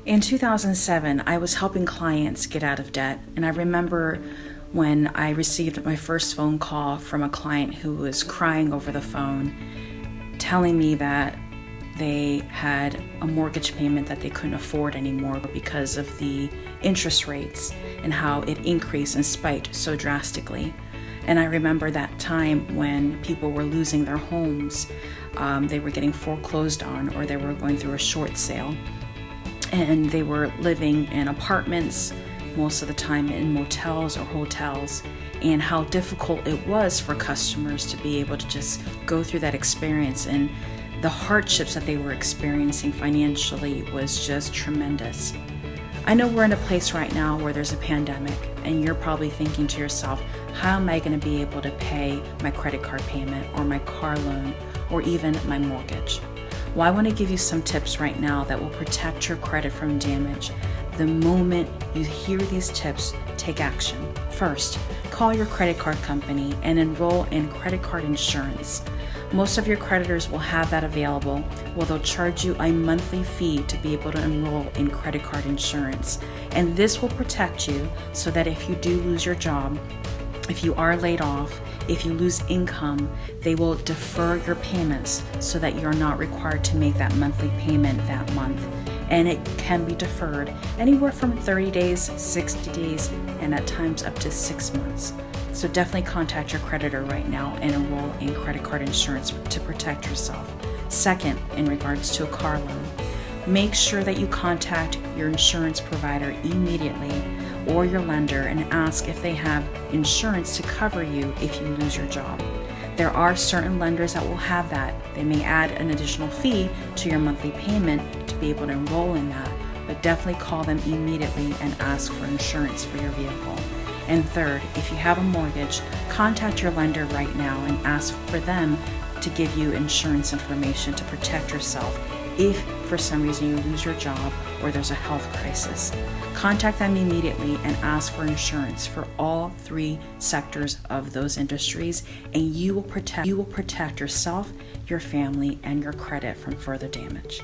In 2007, I was helping clients get out of debt, and I remember when I received my first phone call from a client who was crying over the phone, telling me that they had a mortgage payment that they couldn't afford anymore because of the interest rates and how it increased and spiked so drastically. And I remember that time when people were losing their homes, they were getting foreclosed on, or they were going through a short sale. And they were living in apartments, most of the time in motels or hotels, and how difficult it was for customers to be able to just go through that experience. And the hardships that they were experiencing financially was just tremendous. I know we're in a place right now where there's a pandemic, and you're probably thinking to yourself, how am I going to be able to pay my credit card payment or my car loan or even my mortgage? Well, I want to give you some tips right now that will protect your credit from damage. The moment you hear these tips, take action. First, call your credit card company and enroll in credit card insurance. Most of your creditors will have that available, where they'll charge you a monthly fee to be able to enroll in credit card insurance. And this will protect you so that if you do lose your job, if you are laid off, if you lose income, they will defer your payments so that you're not required to make that monthly payment that month. And it can be deferred anywhere from 30 days, 60 days, and at times up to 6 months. So definitely contact your creditor right now and enroll in credit card insurance to protect yourself. Second, in regards to a car loan, make sure that you contact your insurance provider immediately or your lender and ask if they have insurance to cover you if you lose your job. There are certain lenders that will have that. They may add an additional fee to your monthly payment to be able to enroll in that, but definitely call them immediately and ask for insurance for your vehicle. And third, if you have a mortgage, contact your lender right now and ask for them to give you insurance information to protect yourself if for some reason you lose your job or there's a health crisis. Contact them immediately and ask for insurance for all 3 sectors of those industries, and you will protect yourself, your family, and your credit from further damage.